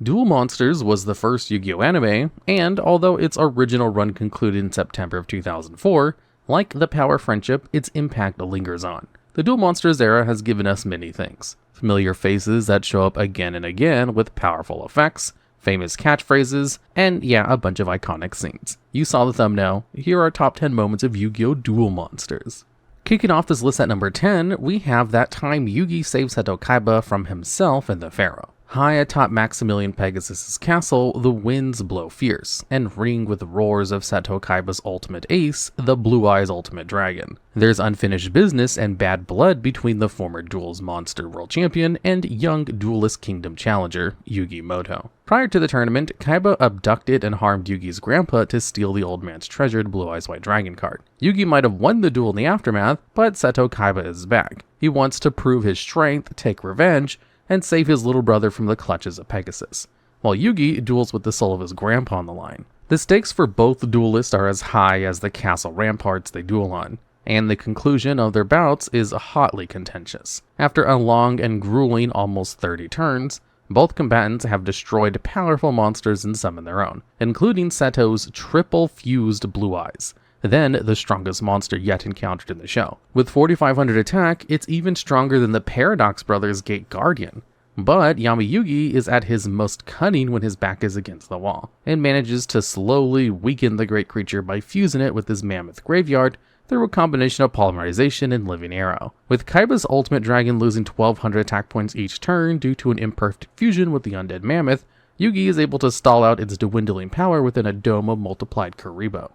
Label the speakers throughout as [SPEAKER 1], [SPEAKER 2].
[SPEAKER 1] Duel Monsters was the first Yu-Gi-Oh anime, and although its original run concluded in September of 2004, like the Power Friendship, its impact lingers on. The Duel Monsters era has given us many things. Familiar faces that show up again and again with powerful effects, famous catchphrases, and yeah, a bunch of iconic scenes. You saw the thumbnail, here are our top 10 moments of Yu-Gi-Oh! Duel Monsters. Kicking off this list at number 10, we have that time Yugi saves Seto Kaiba from himself and the Pharaoh. High atop Maximilian Pegasus' castle, the winds blow fierce, and ring with roars of Seto Kaiba's ultimate ace, the Blue Eyes Ultimate Dragon. There's unfinished business and bad blood between the former Duels Monster World Champion and young Duelist Kingdom Challenger, Yugi Moto. Prior to the tournament, Kaiba abducted and harmed Yugi's grandpa to steal the old man's treasured Blue Eyes White Dragon card. Yugi might have won the duel in the aftermath, but Seto Kaiba is back. He wants to prove his strength, take revenge, and save his little brother from the clutches of Pegasus, while Yugi duels with the soul of his grandpa on the line. The stakes for both duelists are as high as the castle ramparts they duel on, and the conclusion of their bouts is hotly contentious. After a long and grueling almost 30 turns, both combatants have destroyed powerful monsters and summoned their own, including Seto's triple fused Blue Eyes, then the strongest monster yet encountered in the show. With 4500 attack, it's even stronger than the Paradox Brothers' Gate Guardian. But Yami Yugi is at his most cunning when his back is against the wall, and manages to slowly weaken the great creature by fusing it with his mammoth graveyard through a combination of polymerization and living arrow. With Kaiba's ultimate dragon losing 1200 attack points each turn due to an imperfect fusion with the undead mammoth, Yugi is able to stall out its dwindling power within a dome of multiplied Karibo.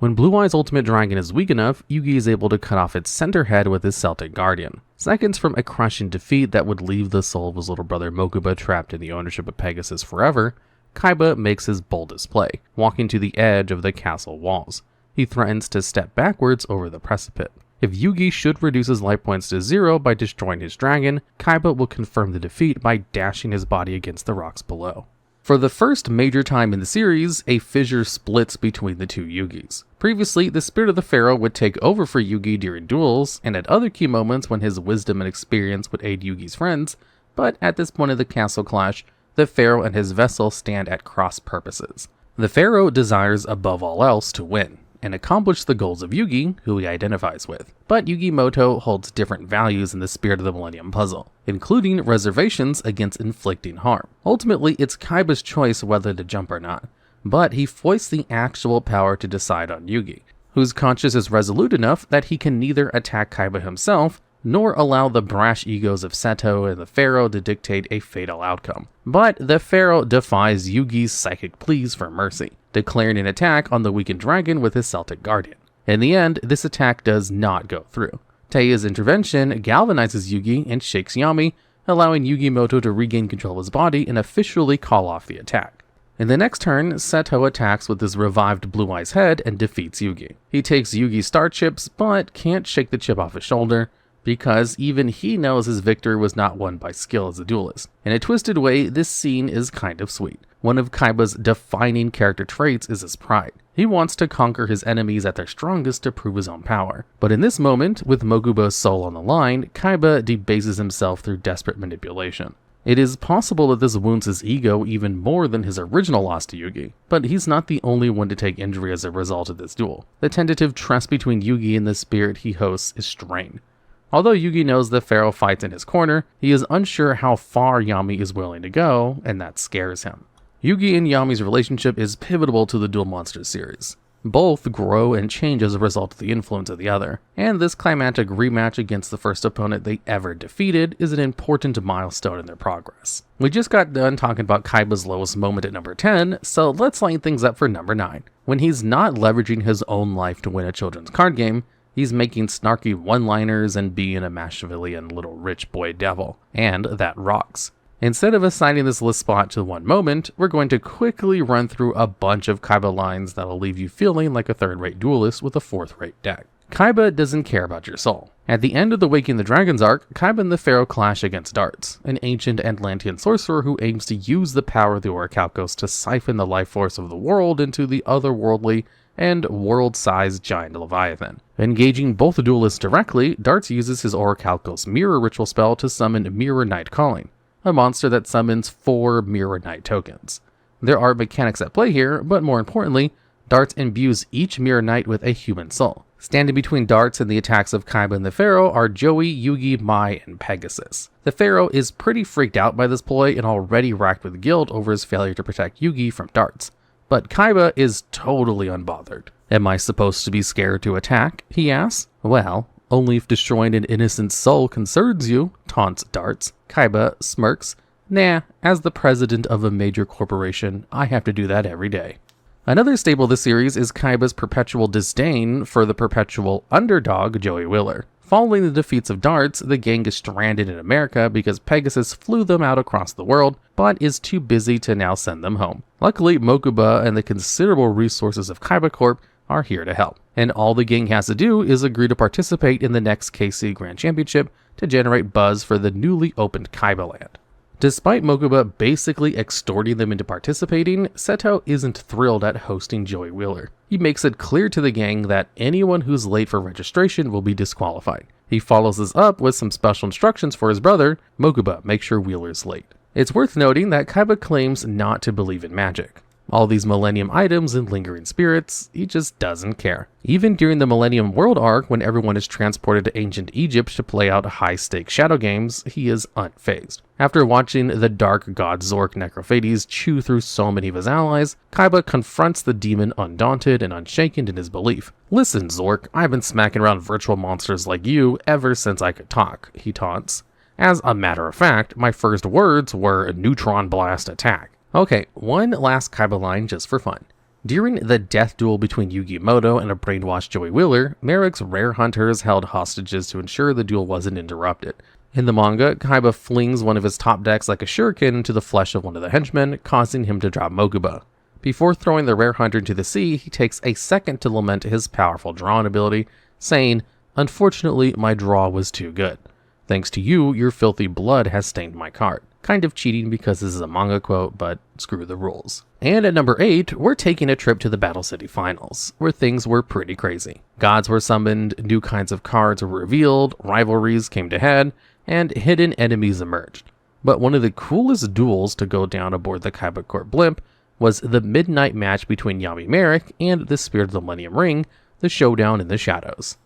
[SPEAKER 1] When Blue Eyes Ultimate Dragon is weak enough, Yugi is able to cut off its center head with his Celtic Guardian. Seconds from a crushing defeat that would leave the soul of his little brother Mokuba trapped in the ownership of Pegasus forever, Kaiba makes his boldest play, walking to the edge of the castle walls. He threatens to step backwards over the precipice. If Yugi should reduce his life points to 0 by destroying his dragon, Kaiba will confirm the defeat by dashing his body against the rocks below. For the first major time in the series, a fissure splits between the two Yugis. Previously, the spirit of the Pharaoh would take over for Yugi during duels, and at other key moments when his wisdom and experience would aid Yugi's friends, but at this point of the castle clash, the Pharaoh and his vessel stand at cross purposes. The Pharaoh desires above all else to win, and accomplish the goals of Yugi, who he identifies with. But Yugi Moto holds different values in the Spirit of the Millennium puzzle, including reservations against inflicting harm. Ultimately, it's Kaiba's choice whether to jump or not, but he foists the actual power to decide on Yugi, whose conscience is resolute enough that he can neither attack Kaiba himself, nor allow the brash egos of Seto and the Pharaoh to dictate a fatal outcome. But the Pharaoh defies Yugi's psychic pleas for mercy, declaring an attack on the weakened dragon with his Celtic Guardian. In the end, this attack does not go through. Teia's intervention galvanizes Yugi and shakes Yami, allowing Yugi Moto to regain control of his body and officially call off the attack. In the next turn, Seto attacks with his revived Blue Eyes head and defeats Yugi. He takes Yugi's star chips, but can't shake the chip off his shoulder, because even he knows his victory was not won by skill as a duelist. In a twisted way, this scene is kind of sweet. One of Kaiba's defining character traits is his pride. He wants to conquer his enemies at their strongest to prove his own power. But in this moment, with Mokuba's soul on the line, Kaiba debases himself through desperate manipulation. It is possible that this wounds his ego even more than his original loss to Yugi, but he's not the only one to take injury as a result of this duel. The tentative trust between Yugi and the spirit he hosts is strained. Although Yugi knows the Pharaoh fights in his corner, he is unsure how far Yami is willing to go, and that scares him. Yugi and Yami's relationship is pivotal to the Duel Monsters series. Both grow and change as a result of the influence of the other, and this climactic rematch against the first opponent they ever defeated is an important milestone in their progress. We just got done talking about Kaiba's lowest moment at number 10, so let's line things up for number 9. When he's not leveraging his own life to win a children's card game, he's making snarky one-liners and being a Machiavellian little rich boy devil, and that rocks. Instead of assigning this list spot to one moment, we're going to quickly run through a bunch of Kaiba lines that'll leave you feeling like a third-rate duelist with a fourth-rate deck. Kaiba doesn't care about your soul. At the end of the Waking the Dragons arc, Kaiba and the Pharaoh clash against Darts, an ancient Atlantean sorcerer who aims to use the power of the Orichalcos to siphon the life force of the world into the otherworldly and world-sized giant Leviathan. Engaging both duelists directly, Darts uses his Orichalcos mirror ritual spell to summon Mirror Night Calling, a monster that summons 4 Mirror Knight tokens. There are mechanics at play here, but more importantly, Darts imbues each Mirror Knight with a human soul. Standing between Darts and the attacks of Kaiba and the Pharaoh are Joey, Yugi, Mai, and Pegasus. The Pharaoh is pretty freaked out by this ploy and already racked with guilt over his failure to protect Yugi from Darts. But Kaiba is totally unbothered. Am I supposed to be scared to attack? He asks. Well, only if destroying an innocent soul concerns you, taunts Darts. Kaiba smirks. Nah, as the president of a major corporation, I have to do that every day. Another staple of the series is Kaiba's perpetual disdain for the perpetual underdog Joey Wheeler. Following the defeats of Darts, the gang is stranded in America because Pegasus flew them out across the world, but is too busy to now send them home. Luckily, Mokuba and the considerable resources of Kaiba Corp are here to help, and all the gang has to do is agree to participate in the next KC Grand Championship to generate buzz for the newly opened Kaiba land. Despite Mokuba basically extorting them into participating, Seto isn't thrilled at hosting Joey Wheeler. He makes it clear to the gang that anyone who's late for registration will be disqualified. He follows this up with some special instructions for his brother, Mokuba, make sure Wheeler's late. It's worth noting that Kaiba claims not to believe in magic. All these Millennium items and lingering spirits, he just doesn't care. Even during the Millennium World arc, when everyone is transported to ancient Egypt to play out high-stakes shadow games, he is unfazed. After watching the dark god Zork Necrophades chew through so many of his allies, Kaiba confronts the demon undaunted and unshaken in his belief. Listen, Zork, I've been smacking around virtual monsters like you ever since I could talk, he taunts. As a matter of fact, my first words were neutron blast attack. Okay, one last Kaiba line just for fun. During the death duel between Yugi Moto and a brainwashed Joey Wheeler, Merrick's rare hunters held hostages to ensure the duel wasn't interrupted. In the manga, Kaiba flings one of his top decks like a shuriken into the flesh of one of the henchmen, causing him to drop Mokuba. Before throwing the rare hunter into the sea, he takes a second to lament his powerful drawing ability, saying, "Unfortunately, my draw was too good. Thanks to you, your filthy blood has stained my card." Kind of cheating because this is a manga quote, but screw the rules. And at number 8, we're taking a trip to the Battle City Finals, where things were pretty crazy. Gods were summoned, new kinds of cards were revealed, rivalries came to head, and hidden enemies emerged. But one of the coolest duels to go down aboard the Kaiba Corp blimp was the midnight match between Yami Merrick and the Spirit of the Millennium Ring, the Showdown in the Shadows.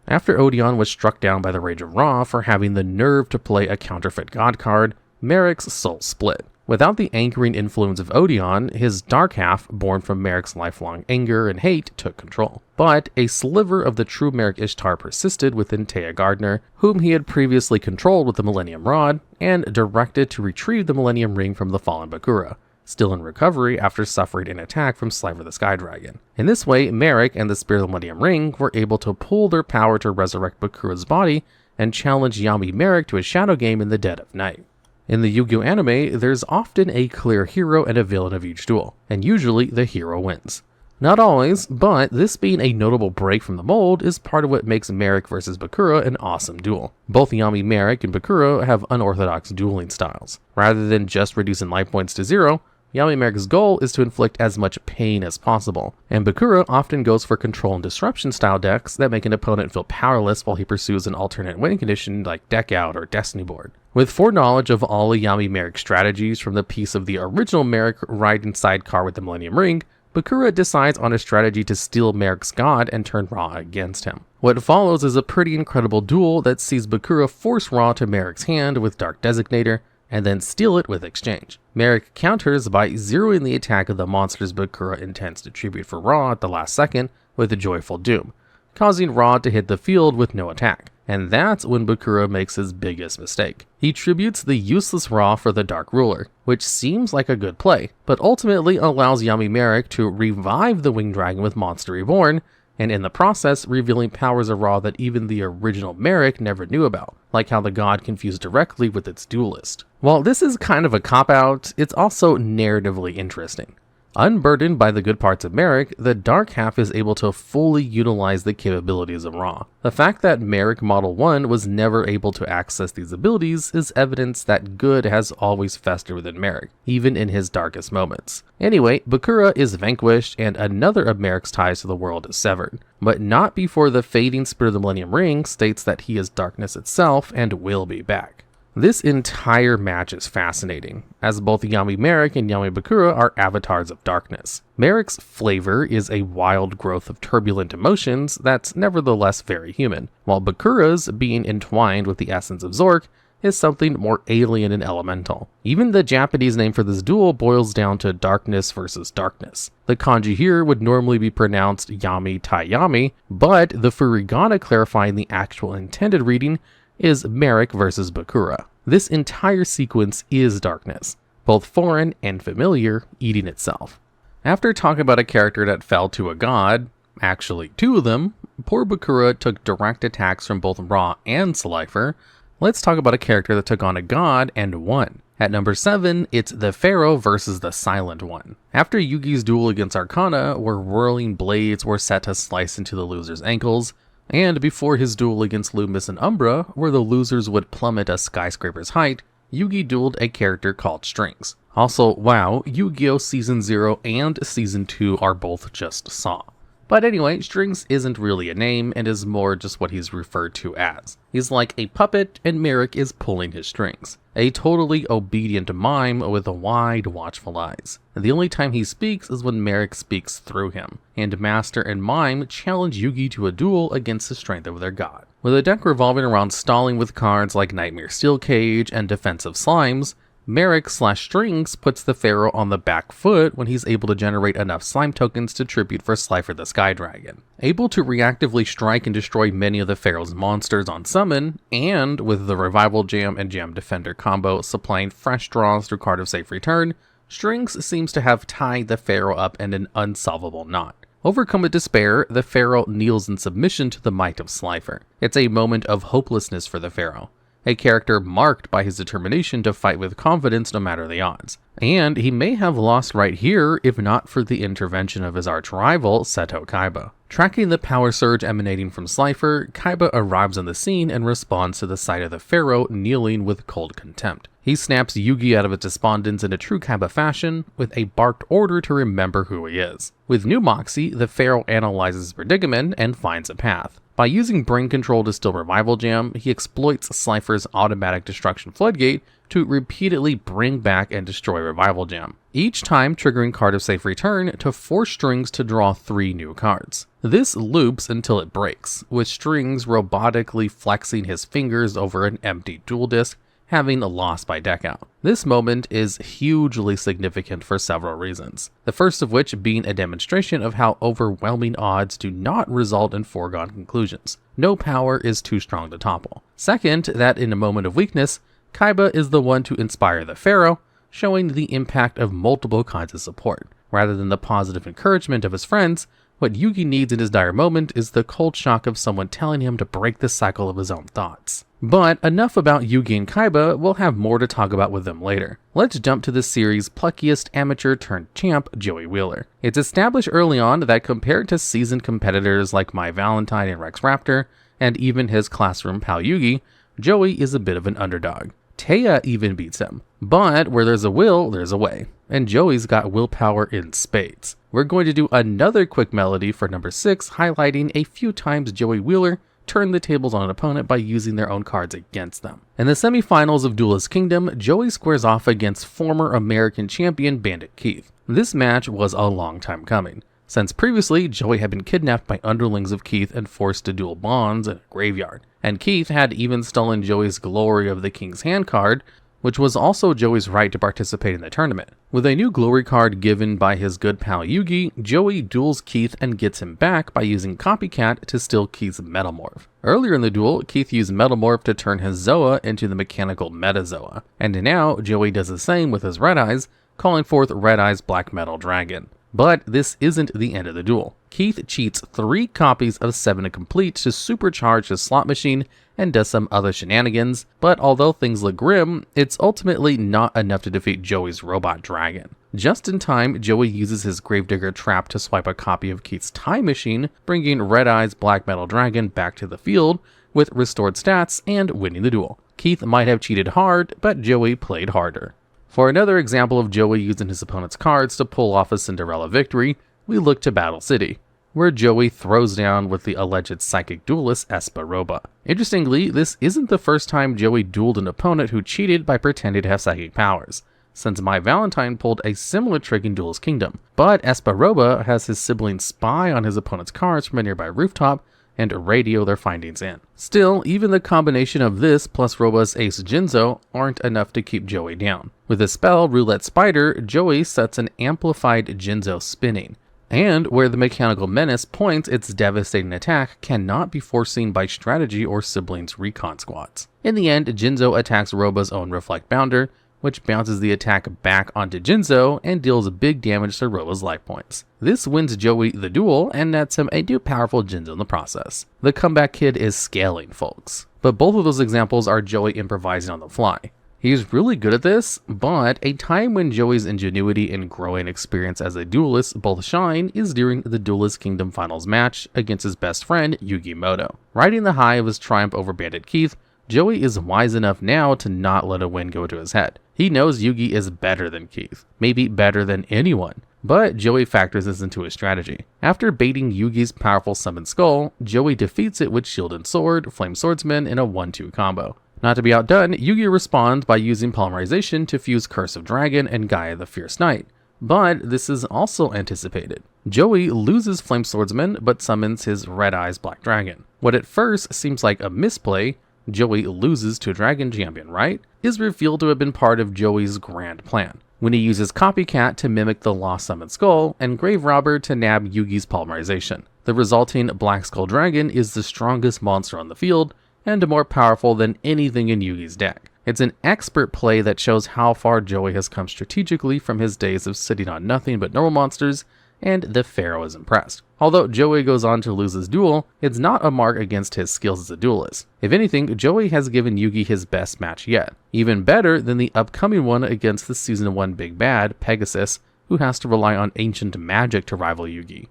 [SPEAKER 1] After Odeon was struck down by the Rage of Ra for having the nerve to play a counterfeit god card, Merrick's soul split. Without the anchoring influence of Odeon, his dark half, born from Merrick's lifelong anger and hate, took control. But a sliver of the true Merrick Ishtar persisted within Taya Gardner, whom he had previously controlled with the Millennium Rod, and directed to retrieve the Millennium Ring from the fallen Bakura, still in recovery after suffering an attack from Sliver the Sky Dragon. In this way, Merrick and the Spirit of the Millennium Ring were able to pool their power to resurrect Bakura's body and challenge Yami Merrick to a shadow game in the dead of night. In the Yu-Gi-Oh anime, there's often a clear hero and a villain of each duel, and usually the hero wins. Not always, but this being a notable break from the mold is part of what makes Merrick vs. Bakura an awesome duel. Both Yami Merrick and Bakura have unorthodox dueling styles. Rather than just reducing life points to 0, Yami Merrick's goal is to inflict as much pain as possible, and Bakura often goes for control and disruption style decks that make an opponent feel powerless while he pursues an alternate winning condition like Deck Out or Destiny Board. With foreknowledge of all of Yami Merrick's strategies from the piece of the original Merrick riding sidecar with the Millennium Ring, Bakura decides on a strategy to steal Merrick's god and turn Ra against him. What follows is a pretty incredible duel that sees Bakura force Ra to Merrick's hand with Dark Designator, and then steal it with exchange. Merrick counters by zeroing the attack of the monsters Bakura intends to tribute for Ra at the last second with a Joyful Doom, causing Ra to hit the field with no attack. And that's when Bakura makes his biggest mistake. He tributes the useless Ra for the Dark Ruler, which seems like a good play, but ultimately allows Yami Merrick to revive the Winged Dragon with Monster Reborn, and in the process revealing powers of Ra that even the original Merrick never knew about, like how the god confused directly with its duelist. While this is kind of a cop-out, it's also narratively interesting. Unburdened by the good parts of Merrick, the Dark Half is able to fully utilize the capabilities of Ra. The fact that Merrick Model 1 was never able to access these abilities is evidence that good has always festered within Merrick, even in his darkest moments. Anyway, Bakura is vanquished and another of Merrick's ties to the world is severed, but not before the fading Spirit of the Millennium Ring states that he is darkness itself and will be back. This entire match is fascinating, as both Yami Merrick and Yami Bakura are avatars of darkness. Merrick's flavor is a wild growth of turbulent emotions that's nevertheless very human, while Bakura's, being entwined with the essence of Zork, is something more alien and elemental. Even the Japanese name for this duel boils down to darkness versus darkness. The kanji here would normally be pronounced Yami Tai Yami, but the furigana clarifying the actual intended reading is Merrick versus Bakura. This entire sequence is darkness, both foreign and familiar, eating itself. After talking about a character that fell to a god, actually two of them, poor Bakura took direct attacks from both Ra and Slifer. Let's talk about a character that took on a god and won. At number 7, it's the Pharaoh versus the Silent One. After Yugi's duel against Arcana, where whirling blades were set to slice into the loser's ankles, and before his duel against Loomis and Umbra, where the losers would plummet a skyscraper's height, Yugi dueled a character called Strings. Also, wow, Yu-Gi-Oh! Season 0 and Season 2 are both just Saw. But anyway, Strings isn't really a name and is more just what he's referred to as. He's like a puppet and Merrick is pulling his strings. A totally obedient mime with wide, watchful eyes. The only time he speaks is when Merrick speaks through him, and Master and Mime challenge Yugi to a duel against the strength of their god. With a deck revolving around stalling with cards like Nightmare Steel Cage and Defensive Slimes, Merrick/Strings puts the Pharaoh on the back foot when he's able to generate enough slime tokens to tribute for Slifer the Sky Dragon. Able to reactively strike and destroy many of the Pharaoh's monsters on summon, and with the Revival Jam and Jam Defender combo supplying fresh draws through Card of Safe Return, Strings seems to have tied the Pharaoh up in an unsolvable knot. Overcome with despair, the Pharaoh kneels in submission to the might of Slifer. It's a moment of hopelessness for the Pharaoh, a character marked by his determination to fight with confidence no matter the odds. And he may have lost right here if not for the intervention of his arch-rival, Seto Kaiba. Tracking the power surge emanating from Slifer, Kaiba arrives on the scene and responds to the sight of the Pharaoh kneeling with cold contempt. He snaps Yugi out of its despondence in a true Kaiba fashion, with a barked order to remember who he is. With new Moxie, the Pharaoh analyzes his predicament and finds a path. By using Brain Control to steal Revival Jam, he exploits Slifer's automatic destruction floodgate to repeatedly bring back and destroy Revival Jam, each time triggering Card of Safe Return to force Strings to draw 3 new cards. This loops until it breaks, with Strings robotically flexing his fingers over an empty duel disc, having lost by deck out. This moment is hugely significant for several reasons, the first of which being a demonstration of how overwhelming odds do not result in foregone conclusions. No power is too strong to topple. Second, that in a moment of weakness, Kaiba is the one to inspire the Pharaoh, showing the impact of multiple kinds of support. Rather than the positive encouragement of his friends, what Yugi needs in his dire moment is the cold shock of someone telling him to break the cycle of his own thoughts. But enough about Yugi and Kaiba, we'll have more to talk about with them later. Let's jump to this series' pluckiest amateur-turned-champ, Joey Wheeler. It's established early on that compared to seasoned competitors like My Valentine and Rex Raptor, and even his classroom pal Yugi, Joey is a bit of an underdog. Taya even beats him. But where there's a will, there's a way. And Joey's got willpower in spades. We're going to do another quick melody for number 6, highlighting a few times Joey Wheeler turned the tables on an opponent by using their own cards against them. In the semifinals of Duelist Kingdom, Joey squares off against former American champion Bandit Keith. This match was a long time coming, since previously Joey had been kidnapped by underlings of Keith and forced to duel bonds in a graveyard. And Keith had even stolen Joey's Glory of the King's Hand card, which was also Joey's right to participate in the tournament. With a new glory card given by his good pal Yugi, Joey duels Keith and gets him back by using Copycat to steal Keith's Metamorph. Earlier in the duel, Keith used Metamorph to turn his Zoa into the mechanical Metazoa, and now Joey does the same with his Red Eyes, calling forth Red Eyes Black Metal Dragon. But this isn't the end of the duel. Keith cheats 3 copies of 7 Complete to supercharge his slot machine and does some other shenanigans, but although things look grim, it's ultimately not enough to defeat Joey's robot dragon. Just in time, Joey uses his Gravedigger trap to swipe a copy of Keith's Time Machine, bringing Red Eyes Black Metal Dragon back to the field with restored stats and winning the duel. Keith might have cheated hard, but Joey played harder. For another example of Joey using his opponent's cards to pull off a Cinderella victory, we look to Battle City, where Joey throws down with the alleged psychic duelist Roba. Interestingly, this isn't the first time Joey dueled an opponent who cheated by pretending to have psychic powers, since My Valentine pulled a similar trick in Duel's Kingdom, but Roba has his siblings spy on his opponent's cards from a nearby rooftop and radio their findings in. Still, even the combination of this plus Roba's ace Jinzo aren't enough to keep Joey down. With his spell, Roulette Spider, Joey sets an amplified Jinzo spinning, and where the mechanical menace points its devastating attack cannot be foreseen by strategy or siblings' recon squads. In the end, Jinzo attacks Roba's own Reflect Bounder, which bounces the attack back onto Jinzo and deals big damage to Roba's life points. This wins Joey the duel and nets him a new powerful Jinzo in the process. The comeback kid is scaling, folks. But both of those examples are Joey improvising on the fly. He's really good at this, but a time when Joey's ingenuity and growing experience as a duelist both shine is during the Duelist Kingdom Finals match against his best friend, Yugi Moto. Riding the high of his triumph over Bandit Keith, Joey is wise enough now to not let a win go to his head. He knows Yugi is better than Keith, maybe better than anyone, but Joey factors this into his strategy. After baiting Yugi's powerful Summon Skull, Joey defeats it with Shield and Sword, Flame Swordsman in a 1-2 combo. Not to be outdone, Yugi responds by using Polymerization to fuse Curse of Dragon and Gaia the Fierce Knight, but this is also anticipated. Joey loses Flame Swordsman but summons his Red Eyes Black Dragon. What at first seems like a misplay, Joey loses to Dragon Champion, right, is revealed to have been part of Joey's grand plan, when he uses Copycat to mimic the Lost Summon Skull and Grave Robber to nab Yugi's Polymerization. The resulting Black Skull Dragon is the strongest monster on the field, and more powerful than anything in Yugi's deck. It's an expert play that shows how far Joey has come strategically from his days of sitting on nothing but normal monsters, and the Pharaoh is impressed. Although Joey goes on to lose his duel, it's not a mark against his skills as a duelist. If anything, Joey has given Yugi his best match yet, even better than the upcoming one against the Season 1 Big Bad, Pegasus, who has to rely on ancient magic to rival Yugi.